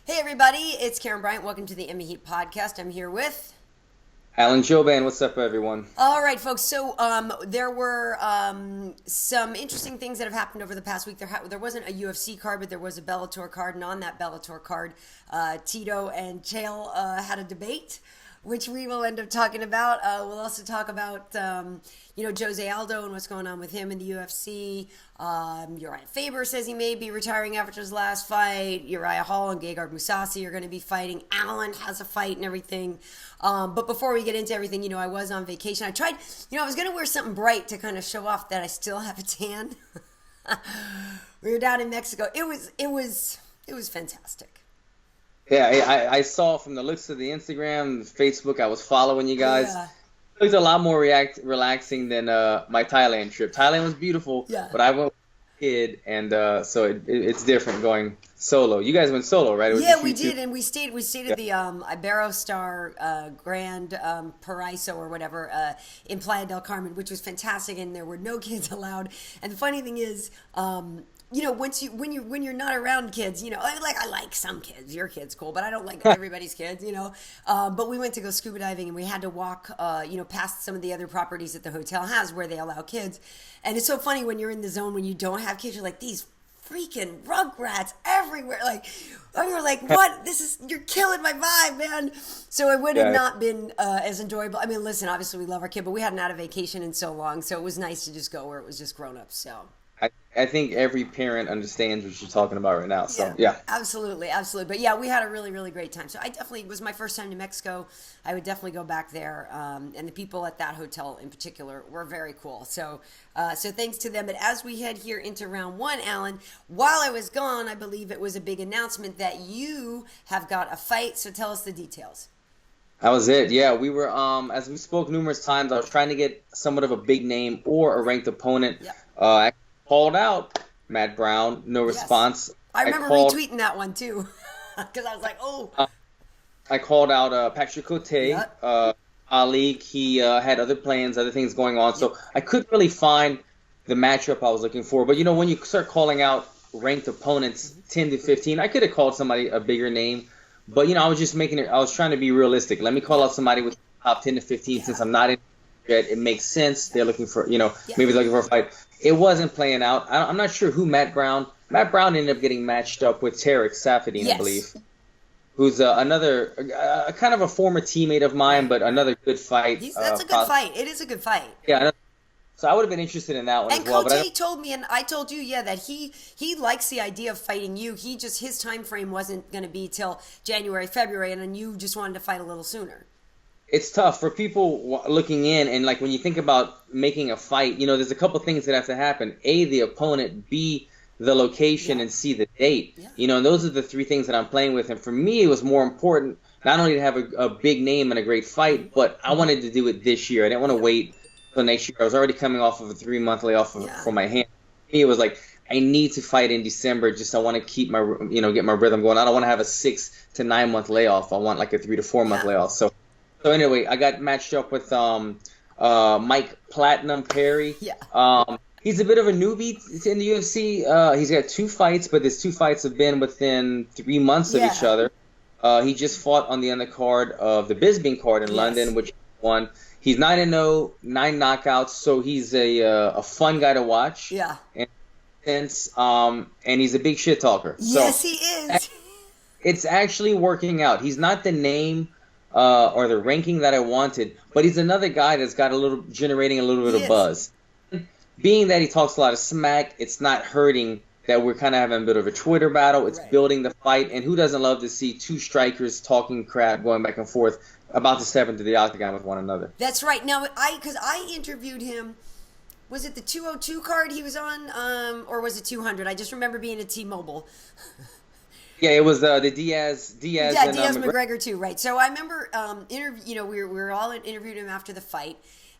Hey everybody, it's Karyn Bryant. Welcome to the H.E.A.T podcast. I'm here with. Alan Jouban, what's up, everyone? All right, folks. So there were some interesting things that have happened over the past week. There wasn't a UFC card, but there was a Bellator card, and on that Bellator card, Tito and Chael had a debate, which we will end up talking about. We'll also talk about Jose Aldo and what's going on with him in the UFC. Uriah Faber says he may be retiring after his last fight. Uriah Hall and Gegard Mousasi are going to be fighting. Allen has a fight and everything. But before we get into everything, I was on vacation. I tried, I was going to wear something bright to kind of show off that I still have a tan. We were down in Mexico. It was fantastic. Yeah, I saw from the looks of the Instagram, Facebook, I was following you guys. Yeah. It was a lot more relaxing than my Thailand trip. Thailand was beautiful, Yeah. but I went with a kid, and so it's different going solo. You guys went solo, right? It was Yeah, just we you two? did, and we stayed at the Iberostar Grand Paraiso or whatever in Playa del Carmen, which was fantastic, and there were no kids allowed. And the funny thing is, when you're not around kids, I like some kids. Your kid's cool, but I don't like everybody's kids, But we went to go scuba diving, and we had to walk, past some of the other properties that the hotel has where they allow kids. And it's so funny when you're in the zone when you don't have kids. You're like, these freaking rugrats everywhere. Like, we were like, what? You're killing my vibe, man. So it would have not been as enjoyable. I mean, listen, obviously we love our kid, but we hadn't had a vacation in so long, so it was nice to just go where it was just grown ups. So. I think every parent understands what you're talking about right now. So, yeah. Absolutely. But yeah, we had a really, really great time. So it was my first time to Mexico. I would definitely go back there. And the people at that hotel in particular were very cool. So thanks to them. But as we head here into round one, Alan, while I was gone, I believe it was a big announcement that you have got a fight. So tell us the details. That was it. Yeah, we were, as we spoke numerous times, I was trying to get somewhat of a big name or a ranked opponent. Yeah. I called out Matt Brown, no response. I remember retweeting that one too, because I was like, oh. I called out Patrick Cote, Yep. Ali. He had other plans, other things going on, so I couldn't really find the matchup I was looking for. But when you start calling out ranked opponents 10 to 15, I could have called somebody a bigger name, but I was just making it. I was trying to be realistic. Let me call out somebody with top 10 to 15 since I'm not in yet. It makes sense. They're looking for maybe they're looking for a fight. It wasn't playing out. I'm not sure who Matt Brown ended up getting matched up with Tarek Safadine, I believe, who's another kind of a former teammate of mine, but another good fight. That's a good fight. It is a good fight. Yeah, so I would have been interested in that one and as well. Cote told me, and I told you, that he likes the idea of fighting you. His time frame wasn't going to be till January, February, and then you just wanted to fight a little sooner. It's tough for people looking in, and like when you think about making a fight, there's a couple things that have to happen. A, the opponent. B, the location, and C, the date. Yeah. And those are the three things that I'm playing with. And for me, it was more important not only to have a big name and a great fight, but I wanted to do it this year. I didn't want to wait until next year. I was already coming off of a 3-month layoff from my hand. For me, it was like, I need to fight in December. Just I want to keep my, get my rhythm going. I don't want to have a 6 to 9 month layoff. I want like a 3 to 4 month layoff. So anyway, I got matched up with Mike Platinum Perry. Yeah. He's a bit of a newbie in the UFC. He's got 2 fights, but his 2 fights have been within 3 months of each other. He just fought on the undercard of the Bisping card in London, which won. He's 9-0, 9 knockouts, so he's a fun guy to watch. Yeah. And he's a big shit talker. Yes, so he is. It's actually working out. He's not the name or the ranking that I wanted, but he's another guy that's got generating a little bit of buzz. Being that he talks a lot of smack, it's not hurting that we're kind of having a bit of a Twitter battle. It's building the fight, and who doesn't love to see 2 strikers talking crap, going back and forth, about to step into the octagon with one another. That's right. Now, because I interviewed him, was it the 202 card he was on, or was it 200? I just remember being at T-Mobile. Yeah, it was the Diaz. Yeah, Diaz McGregor too, right? So I remember, we were all interviewed him after the fight,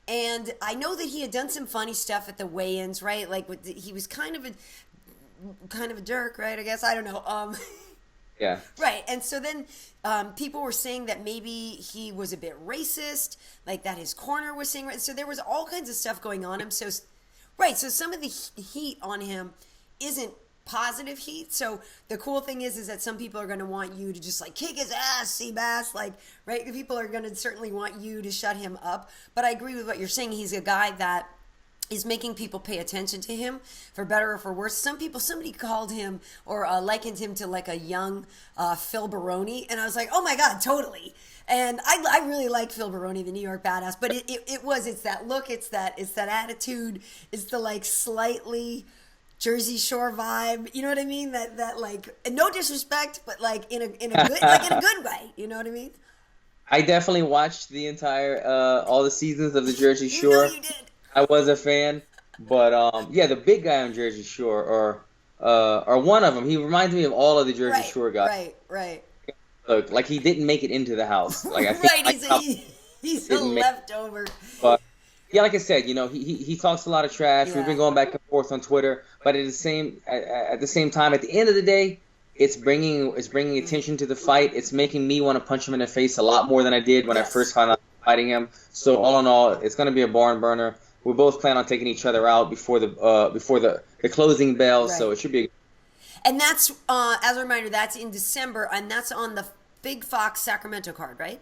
and I know that he had done some funny stuff at the weigh-ins, right? Like he was kind of a jerk, right? I guess I don't know. Yeah. Right, and so then people were saying that maybe he was a bit racist, like that his corner was saying. So there was all kinds of stuff going on him. So some of the heat on him isn't positive heat. So the cool thing is that some people are going to want you to just like kick his ass, Seabass, like, right? The people are going to certainly want you to shut him up. But I agree with what you're saying. He's a guy that is making people pay attention to him, for better or for worse. Somebody called him or likened him to like a young Phil Baroni, and I was like, oh my God, totally. And I really like Phil Baroni, the New York Badass, but it's that look, it's that attitude, it's the like slightly Jersey Shore vibe, you know what I mean? That like, no disrespect, but like in a good like in a good way, you know what I mean? I definitely watched the entire all the seasons of the Jersey Shore. You know you did. I was a fan, but yeah, the big guy on Jersey Shore, or one of them, he reminds me of all of the Jersey Shore guys. Right. Look, like he didn't make it into the house. Like I think, right, he's a leftover. But yeah, like I said, you know, he talks a lot of trash. Yeah. We've been going back and forth on Twitter, but at the same time, at the end of the day, it's bringing attention to the fight. It's making me want to punch him in the face a lot more than I did when I first found out fighting him. So all in all, it's going to be a barn burner. We both plan on taking each other out before the closing bell, so it should be. And that's as a reminder, that's in December, and that's on the Big Fox Sacramento card, right?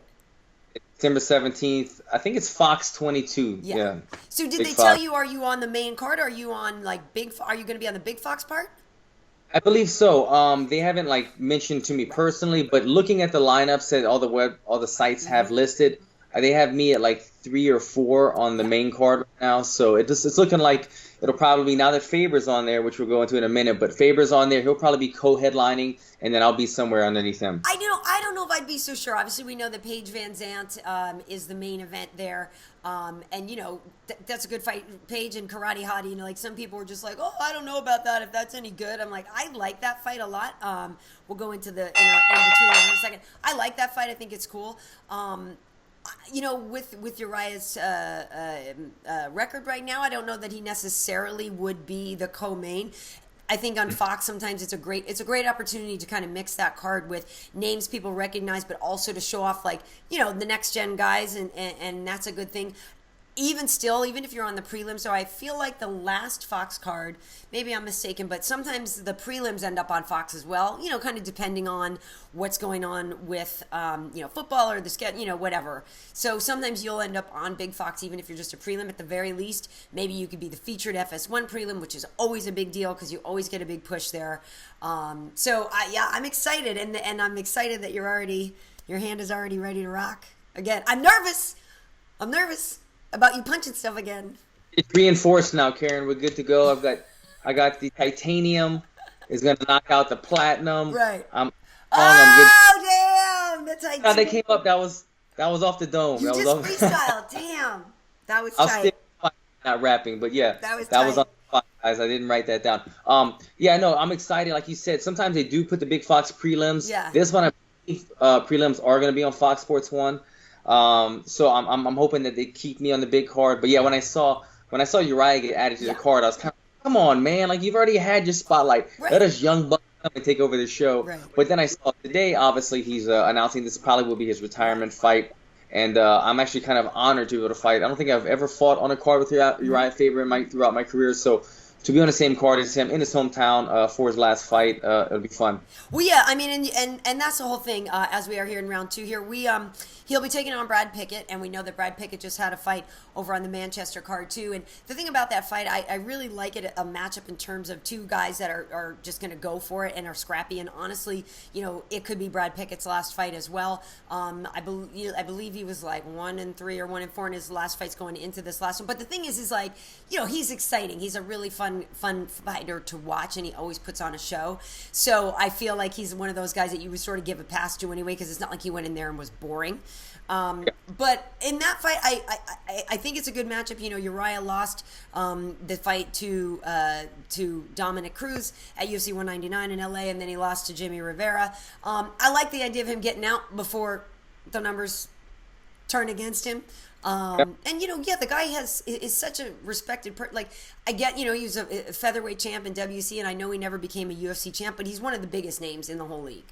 December 17th. I think it's Fox 22. Yeah. So did they tell you, are you on the main card? Are you on like are you going to be on the Big Fox part? I believe so. They haven't like mentioned to me personally, but looking at the lineups that all the sites have listed, they have me at like 3 or 4 on the main card right now. So it's looking like it'll probably be, now that Faber's on there, which we'll go into in a minute, but Faber's on there, he'll probably be co-headlining, and then I'll be somewhere underneath him. I don't know if I'd be so sure. Obviously, we know that Paige Van Zandt is the main event there. And, you know, that's a good fight. Paige and Karate Hottie, you know, like some people were just like, oh, I don't know about that, if that's any good. I'm like, I like that fight a lot. We'll go into the in between in a second. I like that fight. I think it's cool. You know, with Uriah's record right now, I don't know that he necessarily would be the co-main. I think on Fox sometimes it's a great opportunity to kind of mix that card with names people recognize, but also to show off, like, you know, the next gen guys, and that's a good thing. Even if you're on the prelims, so I feel like the last Fox card, maybe I'm mistaken, but sometimes the prelims end up on Fox as well, you know, kind of depending on what's going on with, you know, football or the schedule, you know, whatever. So sometimes you'll end up on Big Fox, even if you're just a prelim at the very least. Maybe you could be the featured FS1 prelim, which is always a big deal because you always get a big push there. So I'm excited, and I'm excited that your hand is already ready to rock. Again, I'm nervous about you punching stuff again. It's reinforced now, Karyn. We're good to go. I got the titanium. Is going to knock out the platinum. Right. I'm good. Damn! The titanium. No, they came up. That was off the dome. You just freestyle. Damn. That was tight. Not rapping, but yeah. That was on the spot, guys. I didn't write that down. Yeah, no, I'm excited. Like you said, sometimes they do put the Big Fox prelims. Yeah. This one, I believe, prelims are going to be on Fox Sports 1. So I'm hoping that they keep me on the big card. But yeah, when I saw Uriah get added to the card, I was kind of, come on, man, like you've already had your spotlight. Right. Let us young bucks come and take over the show. Right. But then I saw today, obviously he's announcing this probably will be his retirement fight, and I'm actually kind of honored to be able to fight. I don't think I've ever fought on a card with Uriah Faber throughout my career, so to be on the same card as him in his hometown for his last fight, it'll be fun. Well, yeah, I mean, and that's the whole thing. As we are here in round 2 here, he'll be taking on Brad Pickett, and we know that Brad Pickett just had a fight over on the Manchester card too. And the thing about that fight, I really like it, a matchup in terms of two guys that are just going to go for it and are scrappy. And honestly, you know, it could be Brad Pickett's last fight as well. I believe he was like 1-3 or 1-4 in his last fights going into this last one. But the thing is like, you know, he's exciting. He's a really fun fighter to watch, and he always puts on a show. So I feel like he's one of those guys that you would sort of give a pass to anyway, because it's not like he went in there and was boring. But in that fight, I think it's a good matchup. You know, Uriah lost the fight to Dominic Cruz at UFC 199 in LA, and then he lost to Jimmy Rivera. I like the idea of him getting out before the numbers turn against him. And you know, the guy is such a respected like, I get, you know, he was a featherweight champ in WC, and I know he never became a UFC champ, but he's one of the biggest names in the whole league.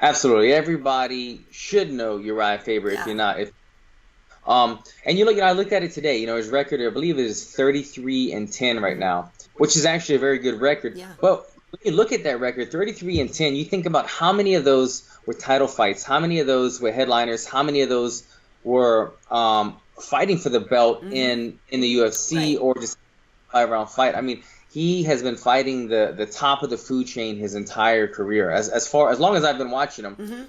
Absolutely, everybody should know Uriah Faber if you're not. And you look, I looked at it today. You know, his record, I believe, is 33-10 right now, which is actually a very good record. Yeah. But when you look at that record, 33-10, you think about how many of those were title fights, how many of those were headliners, how many of those were fighting for the belt in the UFC or just 5-round fight. I mean, he has been fighting the top of the food chain his entire career. As long as I've been watching him,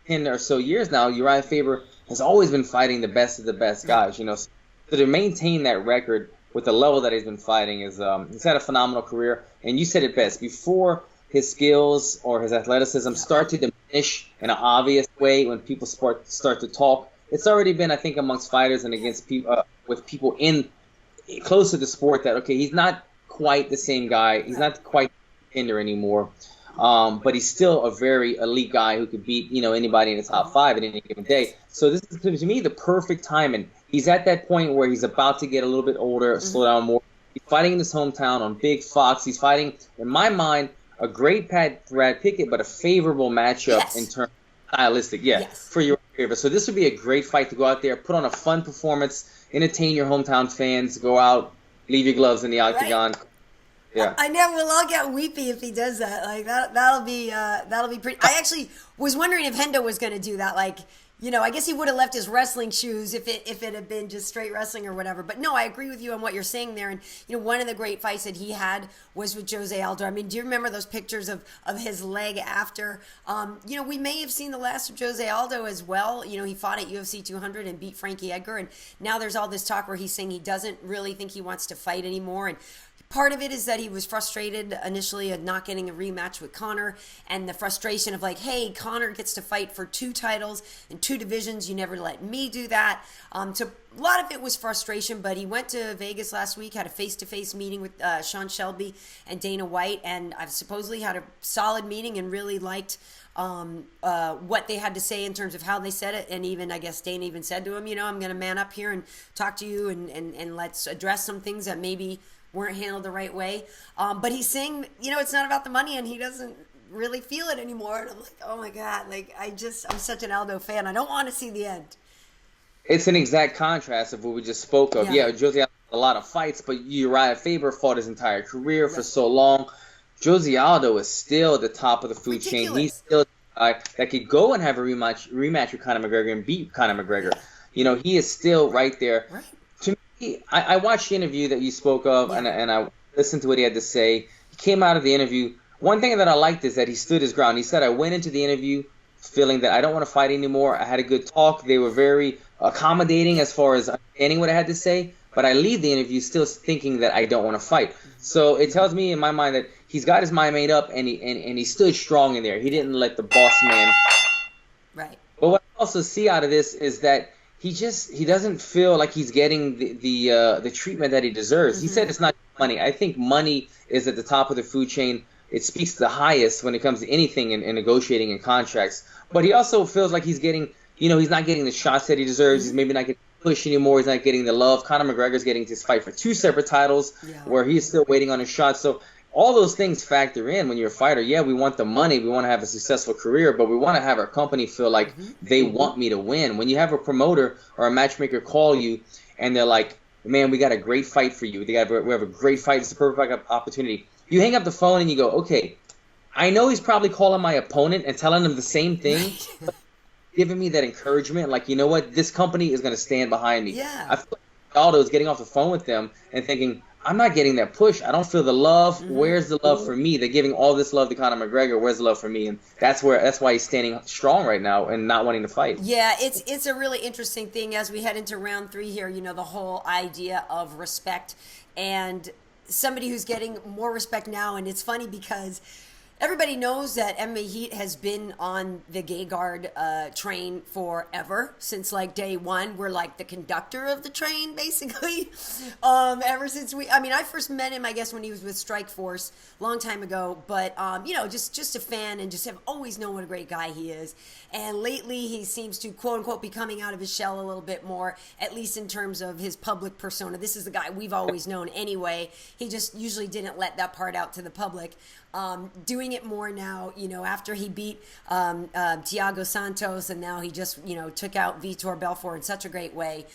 10 or so years now, Uriah Faber has always been fighting the best of the best guys. You know, so to maintain that record with the level that he's been fighting is he's had a phenomenal career. And you said it best, before his skills or his athleticism start to diminish in an obvious way when people start to talk. It's already been, I think, amongst fighters and against people with people in close to the sport that, okay, he's not quite the same guy. He's not quite contender anymore. But he's still a very elite guy who could beat, you know, anybody in the top 5 at any given day. So this is, to me, the perfect time. And he's at that point where he's about to get a little bit older, slow down more. He's fighting in his hometown on Big Fox. He's fighting, in my mind, a great Brad Pickett, but a favorable matchup in terms of stylistic, for your favor. So this would be a great fight to go out there, put on a fun performance, entertain your hometown fans, go out, leave your gloves in the octagon. Right. Yeah, I know we'll all get weepy if he does that. Like that'll be pretty. I actually was wondering if Hendo was going to do that. Like, you know, I guess he would have left his wrestling shoes if it had been just straight wrestling or whatever. But no, I agree with you on what you're saying there. And you know, one of the great fights that he had was with Jose Aldo. I mean, do you remember those pictures of his leg after? You know, we may have seen the last of Jose Aldo as well. You know, he fought at UFC 200 and beat Frankie Edgar, and now there's all this talk where he's saying he doesn't really think he wants to fight anymore. And part of it is that he was frustrated initially at not getting a rematch with Conor, and the frustration of like, hey, Conor gets to fight for 2 titles in 2 divisions. You never let me do that. So a lot of it was frustration, but he went to Vegas last week, had a face-to-face meeting with Sean Shelby and Dana White, and I've supposedly had a solid meeting and really liked what they had to say in terms of how they said it. And even, I guess, Dana even said to him, you know, I'm going to man up here and talk to you and let's address some things that maybe weren't handled the right way. But he's saying, you know, it's not about the money, and he doesn't really feel it anymore. And I'm like, oh my God, like I'm such an Aldo fan. I don't want to see the end. It's an exact contrast of what we just spoke of. Yeah, Jose Aldo had a lot of fights, but Uriah Faber fought his entire career for so long. Jose Aldo is still at the top of the food chain. He's still the guy that could go and have a rematch with Conor McGregor and beat Conor McGregor. You know, he is still right there. Right. I watched the interview that you spoke of, and I listened to what he had to say. He came out of the interview. One thing that I liked is that he stood his ground. He said, I went into the interview feeling that I don't want to fight anymore. I had a good talk. They were very accommodating as far as understanding what I had to say, but I leave the interview still thinking that I don't want to fight. So it tells me in my mind that he's got his mind made up, and he stood strong in there. He didn't let the boss man. Right. But what I also see out of this is that he doesn't feel like he's getting the treatment that he deserves. He said it's not money. I think money is at the top of the food chain. It speaks the highest when it comes to anything in negotiating and contracts. But he also feels like he's getting, you know, he's not getting the shots that he deserves. He's maybe not getting pushed anymore. He's not getting the love. Conor McGregor's getting to fight for 2 separate titles where he's still waiting on his shot. So all those things factor in when you're a fighter. Yeah, we want the money. We want to have a successful career, but we want to have our company feel like they want me to win. When you have a promoter or a matchmaker call you and they're like, man, we got a great fight for you. We have a great fight. It's a perfect opportunity. You hang up the phone and you go, okay, I know he's probably calling my opponent and telling him the same thing, but giving me that encouragement. Like, you know what? This company is going to stand behind me. Yeah. I feel like Aldo is getting off the phone with them and thinking, I'm not getting that push. I don't feel the love. Where's the love for me? They're giving all this love to Conor McGregor. Where's the love for me? And that's why he's standing strong right now and not wanting to fight. Yeah, it's a really interesting thing as we head into round 3 here. You know, the whole idea of respect and somebody who's getting more respect now. And it's funny because everybody knows that MMA Heat has been on the Gegard train forever, since like day one. We're like the conductor of the train, basically. Ever since I first met him, I guess, when he was with Strikeforce a long time ago. But, you know, just a fan and just have always known what a great guy he is. And lately he seems to, quote unquote, be coming out of his shell a little bit more, at least in terms of his public persona. This is the guy we've always known anyway. He just usually didn't let that part out to the public. Doing doing it more now, after he beat Thiago Santos, and now he just, took out Vitor Belfort in such a great way.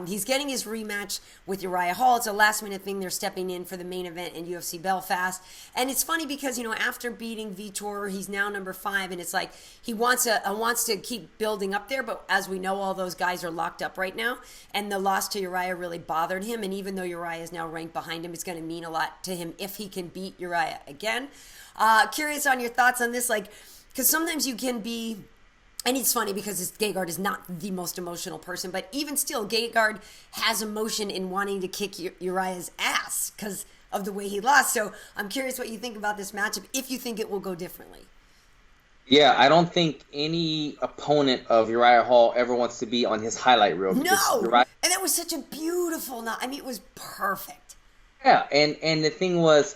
He's getting his rematch with Uriah Hall. It's a last-minute thing. They're stepping in for the main event in UFC Belfast. And it's funny because, after beating Vitor, he's now number 5, and it's like he wants to keep building up there, but as we know, all those guys are locked up right now, and the loss to Uriah really bothered him, and even though Uriah is now ranked behind him, it's going to mean a lot to him if he can beat Uriah again. Curious on your thoughts on this, because sometimes you can be... And it's funny because Gegard is not the most emotional person, but even still, Gegard has emotion in wanting to kick Uriah's ass because of the way he lost. So I'm curious what you think about this matchup, if you think it will go differently. Yeah, I don't think any opponent of Uriah Hall ever wants to be on his highlight reel. No! And that was such a beautiful... it was perfect. Yeah, and the thing was...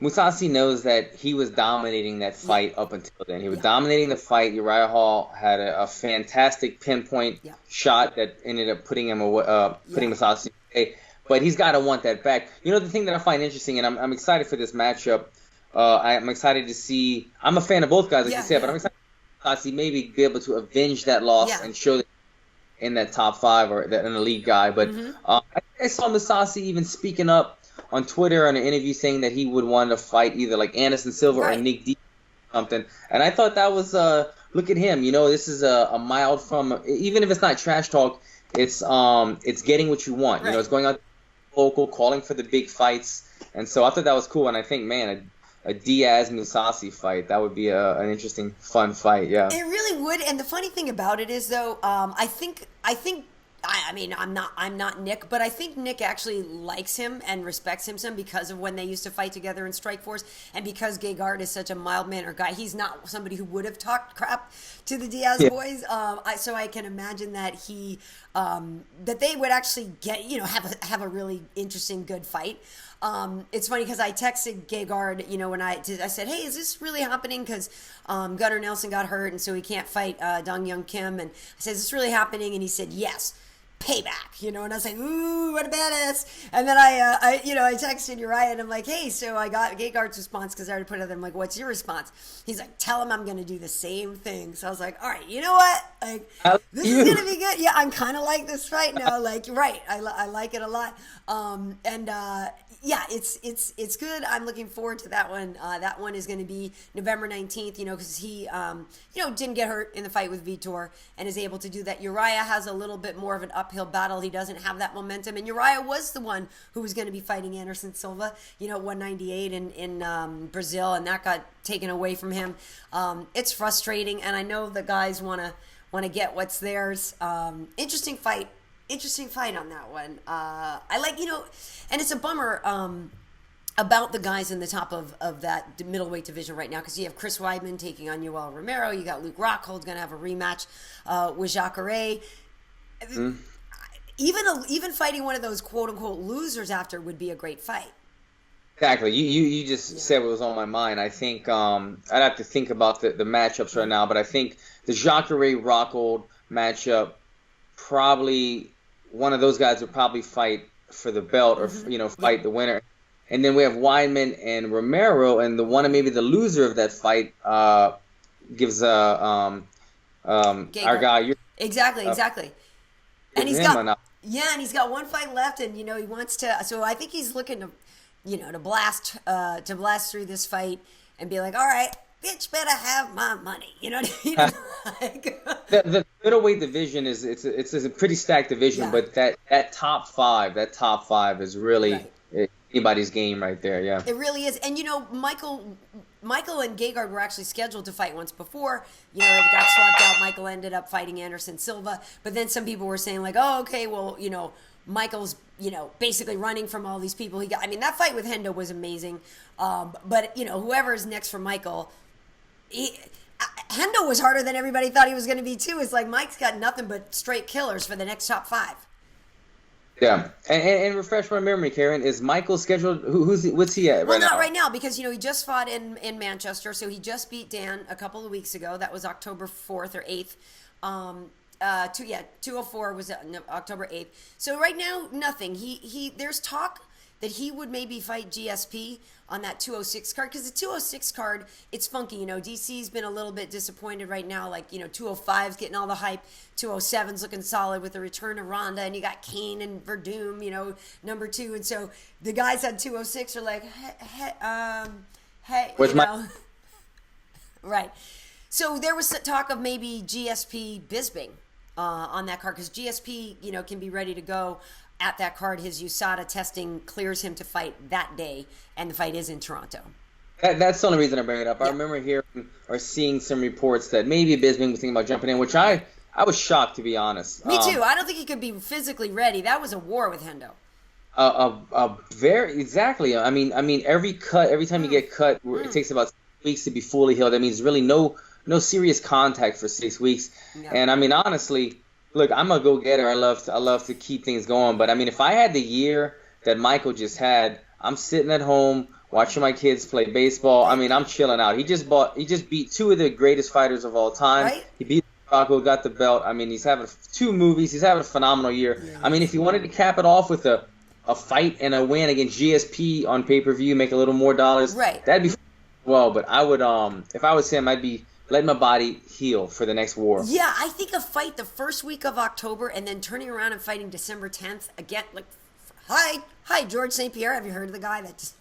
Mousasi knows that he was dominating that fight up until then. He was dominating the fight. Uriah Hall had a fantastic pinpoint shot that ended up putting him putting Mousasi away. But he's got to want that back. The thing that I find interesting, and I'm excited for this matchup. I'm excited to see. I'm a fan of both guys, like you said, but I'm excited to see Mousasi maybe be able to avenge that loss and show that in that top 5 or an elite guy. But I saw Mousasi even speaking up on Twitter on an interview saying that he would want to fight either like Anderson Silva or Nick Diaz or something. And I thought that was, look at him. This is a mild from, even if it's not trash talk, it's getting what you want. It's going out local, calling for the big fights. And so I thought that was cool. And I think, man, a Diaz-Mousasi fight, that would be an interesting, fun fight, yeah. It really would. And the funny thing about it is, though, I think I'm not Nick, but I think Nick actually likes him and respects him some because of when they used to fight together in Strikeforce, and because Gegard is such a mild-mannered guy. He's not somebody who would have talked crap to the Diaz boys. So I can imagine that that they would actually have a really interesting, good fight. It's funny because I texted Gegard, when I said, hey, is this really happening? Because Gunnar Nelson got hurt, and so he can't fight Dong Young Kim. And I said, is this really happening? And he said, yes. Payback, and I was like, ooh, what a badass. And then I texted Uriah, and I'm like, hey, so I got Gegard's response because I already put it there. I'm like, what's your response? He's like, tell him I'm going to do the same thing. So I was like, all right, you know what? This is going to be good. Yeah, I'm kind of like this right now. Right. I like it a lot. It's good. I'm looking forward to that one. That one is going to be November 19th, because he, didn't get hurt in the fight with Vitor and is able to do that. Uriah has a little bit more of an uphill battle. He doesn't have that momentum. And Uriah was the one who was going to be fighting Anderson Silva, 198 in Brazil, and that got taken away from him. It's frustrating, and I know the guys want to get what's theirs. Interesting fight on that one. I like, and it's a bummer about the guys in the top of that middleweight division right now, because you have Chris Weidman taking on Yoel Romero. You got Luke Rockhold going to have a rematch with Jacare. Even fighting one of those quote unquote losers after would be a great fight. Exactly. You just said what was on my mind. I think I'd have to think about the matchups right now, but I think the Jacare Rockhold matchup, probably one of those guys would probably fight for the belt or fight the winner. And then we have Weidman and Romero, and maybe the loser of that fight gives our guy. Exactly. And he's got one fight left, and he wants to. So I think he's looking to, to blast through this fight and be like, all right, bitch, better have my money. You know what I mean? The middleweight division is it's a pretty stacked division, but that top five is really anybody's game right there. Yeah, it really is. And Michael and Gegard were actually scheduled to fight once before. It got swapped out. Michael ended up fighting Anderson Silva. But then some people were saying like, oh, okay, well, Michael's, basically running from all these people. That fight with Hendo was amazing. But, whoever's next for Michael, Hendo was harder than everybody thought he was going to be too. It's like Mike's got nothing but straight killers for the next top 5. Yeah, and refresh my memory, Karyn. Is Michael scheduled? What's he at right now? Well, not right now because he just fought in Manchester, so he just beat Dan a couple of weeks ago. That was October 4th or 8th. 204 was October 8th. So right now, nothing. There's talk that he would maybe fight GSP on that 206 card, because the 206 card, it's funky. You know, DC's been a little bit disappointed right now. Like, you know, 205's getting all the hype, 207's looking solid with the return of Ronda, and you got Kane and Verdum, you know, number 2. And so the guys at 206 are like, hey, you know. Right. So there was talk of maybe GSP Bisping on that card, because GSP, you know, can be ready to go at that card. His USADA testing clears him to fight that day, and the fight is in Toronto. That's the only reason I bring it up. I remember hearing or seeing some reports that maybe Bisping was thinking about jumping in, which I was shocked, to be honest. Me too. I don't think he could be physically ready. That was a war with Hendo. Very exactly. I mean, every time you get cut, it takes about 6 weeks to be fully healed. That means really no serious contact for 6 weeks. Yeah. And I mean, honestly, look, I'm a go-getter. I love to keep things going. But I mean, if I had the year that Michael just had, I'm sitting at home watching my kids play baseball. I mean, I'm chilling out. He just beat 2 of the greatest fighters of all time. Right? He beat Rocco, got the belt. I mean, he's having 2 movies. He's having a phenomenal year. Yeah. I mean, if he wanted to cap it off with a fight and a win against GSP on pay-per-view, make a little more dollars, right? That'd be well. But I would, if I was him, I'd be letting my body heal for the next war. Yeah, I think a fight the first week of October and then turning around and fighting December 10th again. Like, hi, George St. Pierre. Have you heard of the guy that just,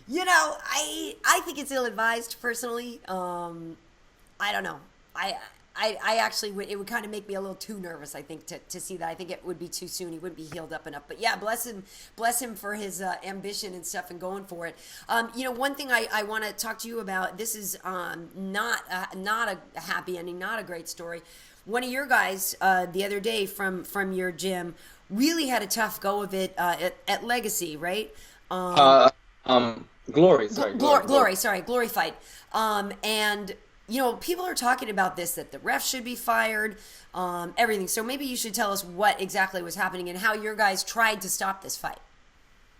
you know, I think it's ill-advised personally. I don't know. I actually would, it would kind of make me a little too nervous, I think, to see that. I think it would be too soon. He wouldn't be healed up enough. But yeah, bless him for his ambition and stuff and going for it. You know, one thing I want to talk to you about, this is not a happy ending, not a great story. One of your guys the other day from your gym really had a tough go of it at Legacy, right? Glory fight. And you know, people are talking about this, that the ref should be fired, everything. So maybe you should tell us what exactly was happening and how your guys tried to stop this fight.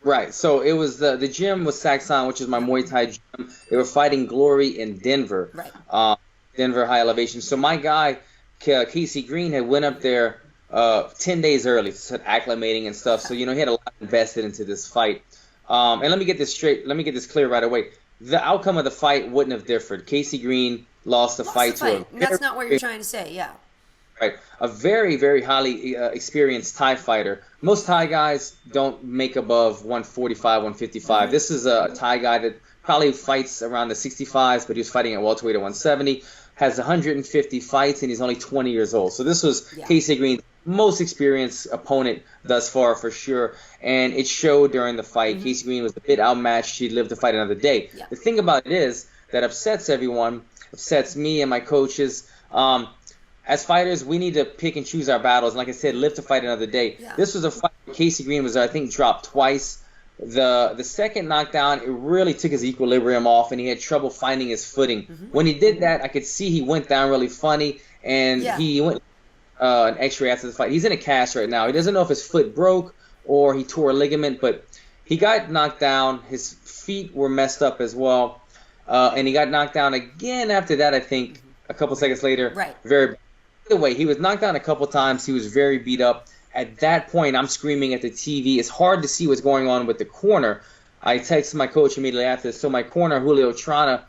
Right. So it was the gym was Saxon, which is my Muay Thai gym. They were fighting Glory in Denver. Right. Denver High Elevation. So my guy, Casey Greene, had went up there 10 days early, started acclimating and stuff. So, you know, he had a lot invested into this fight. And let me get this straight. Let me get this clear right away. The outcome of the fight wouldn't have differed. Casey Greene lost the fight to a that's not what you're trying to say, yeah. Right. A very, very highly experienced Thai fighter. Most Thai guys don't make above 145, 155. This is a Thai guy that probably fights around the 65s, but he was fighting at welterweight at 170. Has 150 fights, and he's only 20 years old. So this was Casey Greene's most experienced opponent thus far, for sure. And it showed during the fight. Casey Greene was a bit outmatched. He'd live to fight another day. Yeah. The thing about it is that upsets everyone, upsets me and my coaches. As fighters, we need to pick and choose our battles. And like I said, live to fight another day. Yeah. This was a fight where Casey Greene was, I think, dropped twice. The second knockdown, it really took his equilibrium off, and he had trouble finding his footing. When he did that, I could see he went down really funny, and he went an X-ray after the fight. He's in a cast right now. He doesn't know if his foot broke or he tore a ligament, but he got knocked down. His feet were messed up as well, and he got knocked down again after that, I think, a couple seconds later. Right. Either way, he was knocked down a couple times. He was very beat up. At that point, I'm screaming at the TV. It's hard to see what's going on with the corner. I texted my coach immediately after. So my corner, Julio Trana,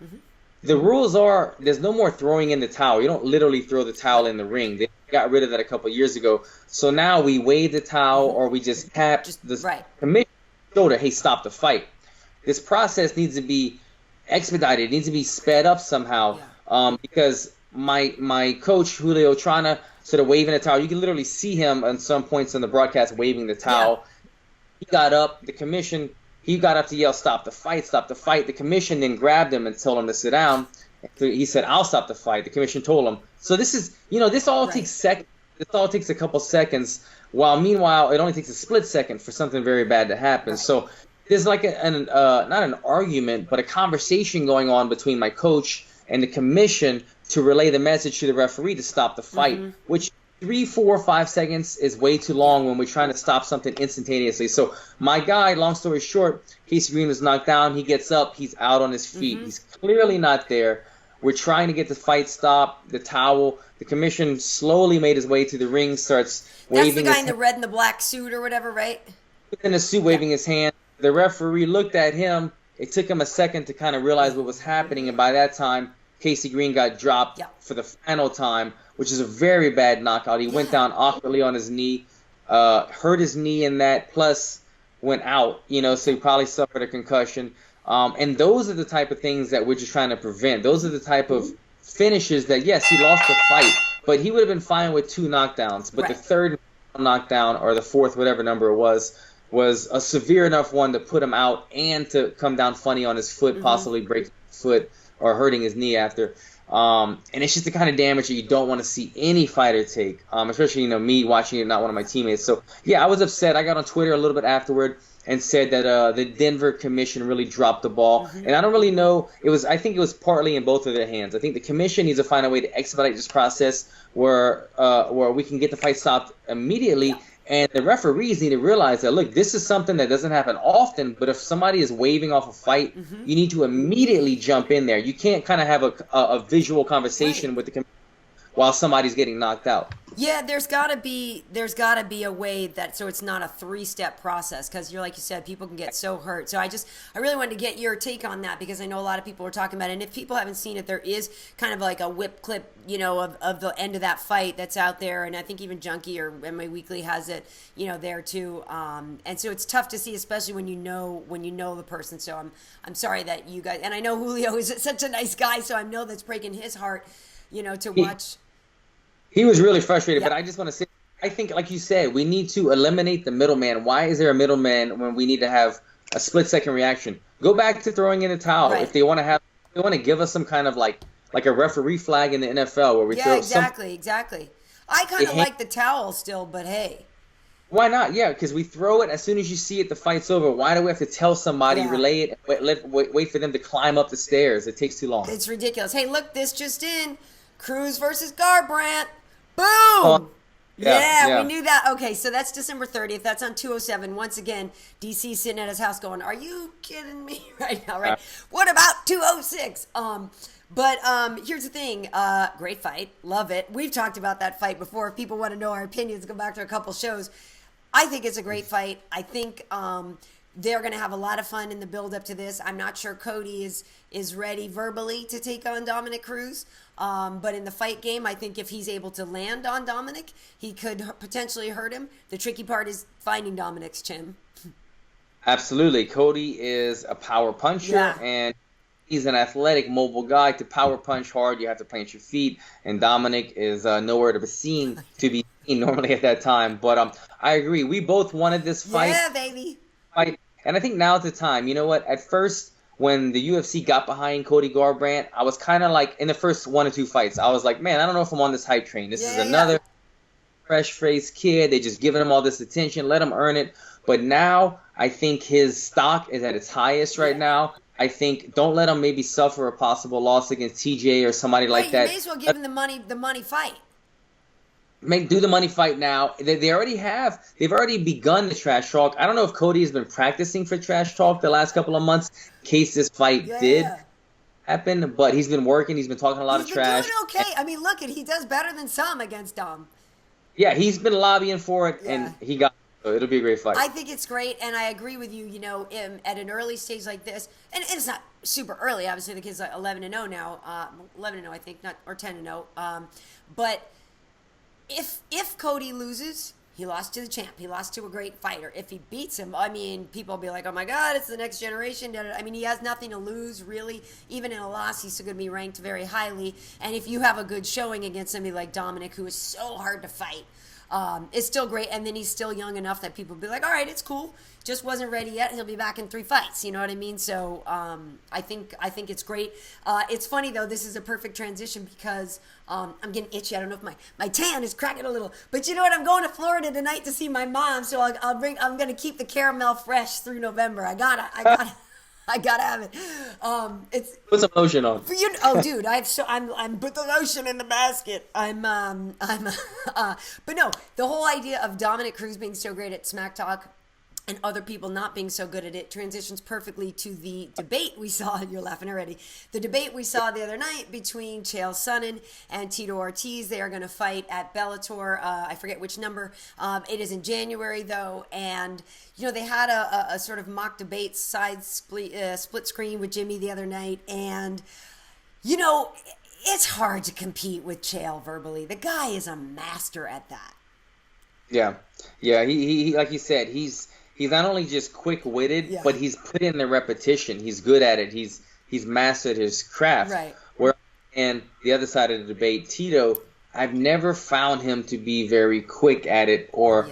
the rules are there's no more throwing in the towel. You don't literally throw the towel in the ring. They got rid of that a couple of years ago. So now we wave the towel or we just tap the commission shoulder, hey, stop the fight. This process needs to be expedited. It needs to be sped up somehow because my coach, Julio Trana, sort of waving the towel. You can literally see him on some points on the broadcast waving the towel. He got up. The commission, he got up to yell, stop the fight, stop the fight. The commission then grabbed him and told him to sit down. So he said, I'll stop the fight. The commission told him. So this is, this all takes seconds. This all takes a couple seconds, while meanwhile it only takes a split second for something very bad to happen. So there's like not an argument, but a conversation going on between my coach and the commission to relay the message to the referee to stop the fight, which 3, 4, 5 seconds is way too long when we're trying to stop something instantaneously. So my guy, long story short, Casey Greene was knocked down. He gets up. He's out on his feet. He's clearly not there. We're trying to get the fight stopped, the towel. The commission slowly made his way to the ring, starts waving. That's the guy in the red and the black suit or whatever, right? in a suit waving his hand. The referee looked at him. It took him a second to kind of realize what was happening, and by that time, Casey Greene got dropped for the final time, which is a very bad knockout. He went down awkwardly on his knee, hurt his knee in that, plus went out, so he probably suffered a concussion. And those are the type of things that we're just trying to prevent. Those are the type of finishes that, yes, he lost the fight, but he would have been fine with 2 knockdowns. But the third knockdown, or the fourth, whatever number it was a severe enough one to put him out and to come down funny on his foot, possibly break his foot or hurting his knee after. And it's just the kind of damage that you don't want to see any fighter take, especially, me watching it, not one of my teammates. So, yeah, I was upset. I got on Twitter a little bit afterward and said that the Denver commission really dropped the ball. And I don't really know. I think it was partly in both of their hands. I think the commission needs to find a way to expedite this process where we can get the fight stopped immediately. And the referees need to realize that, look, this is something that doesn't happen often, but if somebody is waving off a fight, you need to immediately jump in there. You can't kind of have a visual conversation with the commission while somebody's getting knocked out. Yeah, there's gotta be a way that so it's not a 3-step process, because like you said, people can get so hurt. So I really wanted to get your take on that, because I know a lot of people were talking about it. And if people haven't seen it, there is kind of like a whip clip, of the end of that fight that's out there, and I think even Junkie or MMA Weekly has it, there too. And so it's tough to see, especially when you know the person. So I'm sorry that you guys, and I know Julio is such a nice guy, so I know that's breaking his heart, to watch. He was really frustrated, but I just want to say, I think, like you said, we need to eliminate the middleman. Why is there a middleman when we need to have a split-second reaction? Go back to throwing in a towel. Right. If they want to give us some kind of like a referee flag in the NFL where we throw exactly. I kind of like the towel still, but hey. Why not? Yeah, because we throw it as soon as you see it, the fight's over. Why do we have to tell somebody, relay it, wait for them to climb up the stairs? It takes too long. It's ridiculous. Hey, look, this just in. Cruz versus Garbrandt. Boom! Yeah, we knew that. Okay, so that's December 30th. That's on 207. Once again, DC sitting at his house going, are you kidding me right now, right? What about 206? But here's the thing. Great fight. Love it. We've talked about that fight before. If people want to know our opinions, go back to a couple shows. I think it's a great fight. I think they're going to have a lot of fun in the build up to this. I'm not sure Cody is ready verbally to take on Dominic Cruz. But in the fight game, I think if he's able to land on Dominic, he could potentially hurt him. The tricky part is finding Dominic's chin. Absolutely. Cody is a power puncher, and he's an athletic, mobile guy. To power punch hard, you have to plant your feet, and Dominic is nowhere to be seen normally at that time. But I agree. We both wanted this fight. Yeah, baby. And I think now's the time. You know what? At first, when the UFC got behind Cody Garbrandt, I was kind of like, in the first 1 or 2 fights, I was like, man, I don't know if I'm on this hype train. This is another fresh-faced kid. They're just giving him all this attention. Let him earn it. But now, I think his stock is at its highest right now. I think don't let him maybe suffer a possible loss against TJ or somebody like that. You may as well give him the money fight. Do the money fight now. They already have. They've already begun the trash talk. I don't know if Cody has been practicing for trash talk the last couple of months in case this fight did happen, but he's been working. He's been talking a lot of trash. He's been doing okay. I mean, look, he does better than some against Dom. Yeah, he's been lobbying for it, and he got it. So it'll be a great fight. I think it's great, and I agree with you, at an early stage like this, and it's not super early. Obviously, the kid's like 11-0 now. 11-0, I think, or 10-0. But if Cody loses, he lost to the champ. He lost to a great fighter. If he beats him, I mean, people will be like, oh my God, it's the next generation. I mean, he has nothing to lose, really. Even in a loss, he's still going to be ranked very highly. And if you have a good showing against somebody like Dominic, who is so hard to fight, it's still great. And then he's still young enough that people will be like, all right, it's cool. Just wasn't ready yet. He'll be back in 3 fights. You know what I mean? So I think it's great. It's funny, though. This is a perfect transition because I'm getting itchy. I don't know if my tan is cracking a little. But you know what? I'm going to Florida tonight to see my mom. So I'm going to keep the caramel fresh through November. I gotta have it. Put some lotion on. Dude, I'm put the lotion in the basket. But no, the whole idea of Dominic Cruz being so great at smack talk, and other people not being so good at it transitions perfectly to the debate we saw. You're laughing already. The debate we saw the other night between Chael Sonnen and Tito Ortiz. They are going to fight at Bellator. I forget which number. It is in January, though. And, they had a sort of mock debate split screen with Jimmy the other night. And, it's hard to compete with Chael verbally. The guy is a master at that. Yeah. He like you said, he's not only just quick-witted, but he's put in the repetition. He's good at it. He's mastered his craft. Right. And the other side of the debate, Tito, I've never found him to be very quick at it, or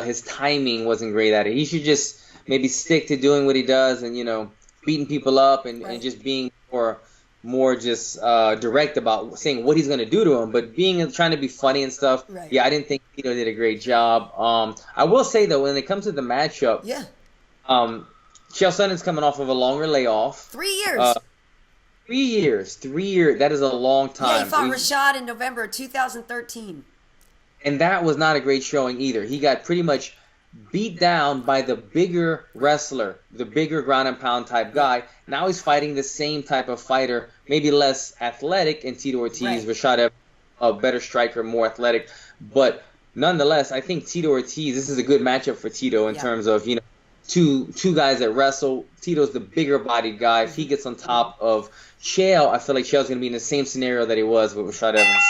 his timing wasn't great at it. He should just maybe stick to doing what he does, and beating people up, and just being more just direct about saying what he's going to do to him, but trying to be funny and stuff. Right. Yeah, I didn't think Tito did a great job. I will say, though, when it comes to the matchup, Chael Sonnen's coming off of a longer layoff. 3 years. 3 years. 3 years. That is a long time. Yeah, he fought H.E.A.T in November 2013. And that was not a great showing either. He got pretty much beat down by the bigger wrestler, the bigger ground and pound type guy. Now he's fighting the same type of fighter, maybe less athletic, in Tito Ortiz. Rashad, a better striker, more athletic. But nonetheless, I think Tito Ortiz, this is a good matchup for Tito in terms of, two guys that wrestle. Tito's the bigger bodied guy. If he gets on top of Chael, I feel like Chael's going to be in the same scenario that he was with Rashad Evans.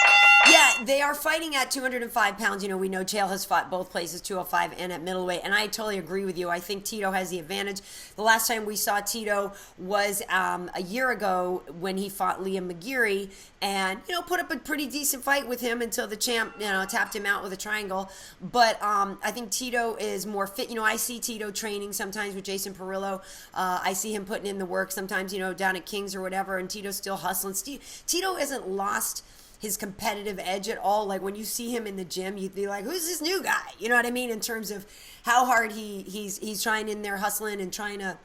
Yeah, they are fighting at 205 pounds. We know Chael has fought both places, 205 and at middleweight, and I totally agree with you. I think Tito has the advantage. The last time we saw Tito was a year ago when he fought Liam McGeary and, put up a pretty decent fight with him until the champ, tapped him out with a triangle. But I think Tito is more fit. I see Tito training sometimes with Jason Perillo. I see him putting in the work sometimes, down at Kings or whatever, and Tito's still hustling. Tito hasn't lost his competitive edge at all. Like when you see him in the gym, you'd be like, who's this new guy? You know what I mean? In terms of how hard he's trying in there, hustling and trying to,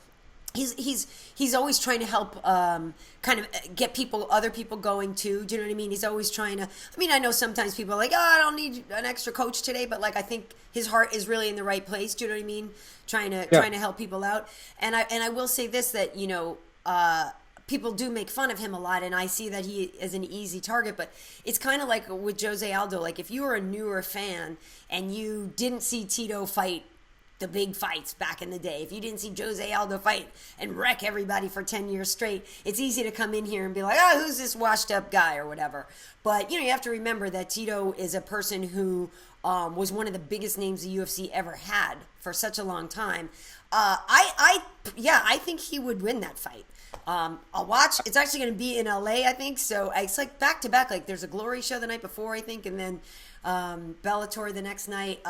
he's always trying to help kind of get other people going too. Do you know what I mean? He's always trying to, I know sometimes people are like, I don't need an extra coach today, but like I think his heart is really in the right place. Do you know what I mean? Trying to help people out. And I will say this, that people do make fun of him a lot, and I see that he is an easy target, but it's kind of like with Jose Aldo. Like if you were a newer fan and you didn't see Tito fight the big fights back in the day, if you didn't see Jose Aldo fight and wreck everybody for 10 years straight, it's easy to come in here and be like, who's this washed up guy or whatever. But, you have to remember that Tito is a person who was one of the biggest names the UFC ever had for such a long time. I think he would win that fight. I'll watch. It's actually going to be in LA, I think. So it's like back to back. Like there's a Glory show the night before, I think, and then Bellator the next night.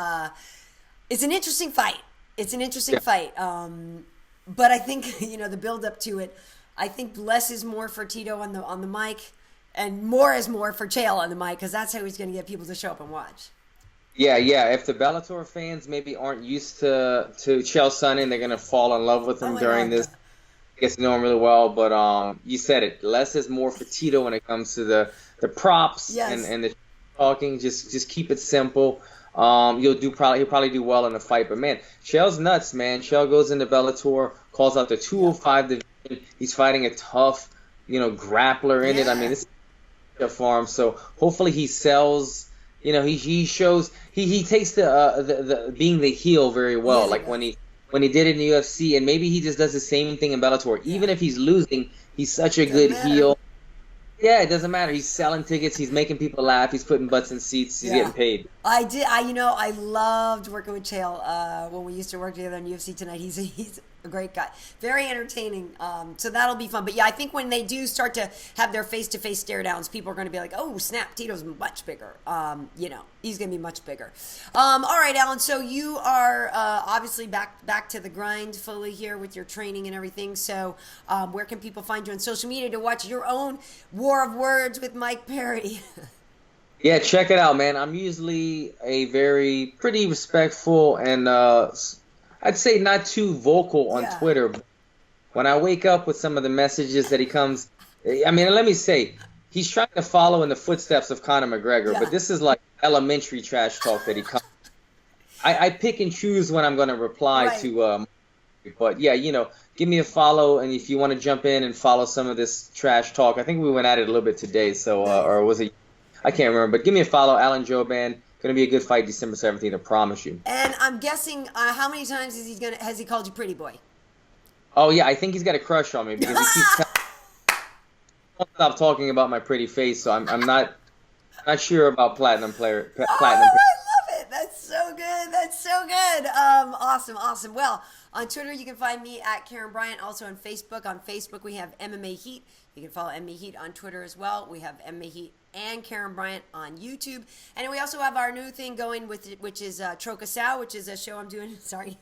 It's an interesting fight. But I think the build up to it. I think less is more for Tito on the mic, and more is more for Chael on the mic, because that's how he's going to get people to show up and watch. Yeah. If the Bellator fans maybe aren't used to Chael Sonnen, they're going to fall in love with him during this. Gets to know him really well, but you said it. Less is more for Tito when it comes to the props and the talking. Just keep it simple. He'll probably do well in the fight. But man, Chael's nuts, man. Chael goes into Bellator, calls out the 205 division. He's fighting a tough, grappler in it. I mean, this is for him. So hopefully he sells. He shows he takes the being the heel very well. Like when he did it in the UFC, and maybe he just does the same thing in Bellator. Even if he's losing, he's such a good heel. Yeah, it doesn't matter. He's selling tickets. He's making people laugh. He's putting butts in seats. He's getting paid. I loved working with Chael when we used to work together in UFC Tonight. He's a great guy. Very entertaining. So that'll be fun. But yeah, I think when they do start to have their face-to-face stare-downs, people are going to be like, oh, snap, Tito's much bigger. He's going to be much bigger. All right, Alan, so you are obviously back to the grind fully here with your training and everything. So where can people find you on social media to watch your own War of Words with Mike Perry? Yeah, check it out, man. I'm usually a pretty respectful and I'd say not too vocal on Twitter. But when I wake up with some of the messages that he comes, let me say, he's trying to follow in the footsteps of Conor McGregor, but this is like elementary trash talk that he comes. I pick and choose when I'm going to reply Right. to. But yeah, give me a follow, and if you want to jump in and follow some of this trash talk, I think we went at it a little bit today. So or was it? I can't remember. But give me a follow, Alan Jouban. Going to be a good fight December 17th. I promise you. And I'm guessing, how many times has he called you pretty boy? Oh yeah, I think he's got a crush on me because he keeps. Won't stop talking about my pretty face, so I'm not sure about platinum player. Oh, I love it. That's so good. That's so good. Awesome. Well, on Twitter, you can find me at Karyn Bryant. Also on Facebook. On Facebook, we have MMA Heat. You can follow MMA Heat on Twitter as well. We have MMA Heat and Karyn Bryant on YouTube. And we also have our new thing going which is Trocasao, which is a show I'm doing,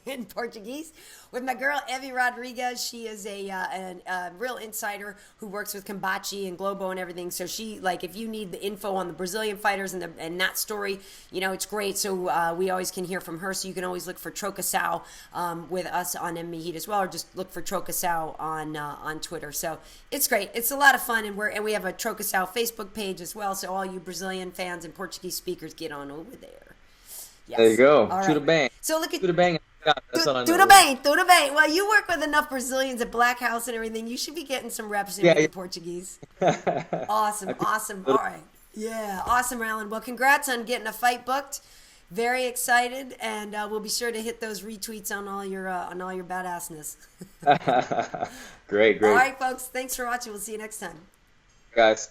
in Portuguese, with my girl, Evie Rodriguez. She is a real insider who works with Combate and Globo and everything. So she, if you need the info on the Brazilian fighters and that story, it's great. So we always can hear from her. So you can always look for Trocasao with us on MMA Heat as well, or just look for Trocasao on Twitter. So it's great. It's a lot of fun, and we have a Trocasao Facebook page as well. So all you Brazilian fans and Portuguese speakers, get on over there. Yes. There you go. All To right. the bang. So look at to the bang. That's all I know. To the bang. Well, you work with enough Brazilians at Black House and everything. You should be getting some reps in with Portuguese. Awesome. All right. Yeah. Awesome, Alan. Well, congrats on getting a fight booked. Very excited, and we'll be sure to hit those retweets on all your badassness. Great. All right, folks. Thanks for watching. We'll see you next time. Guys.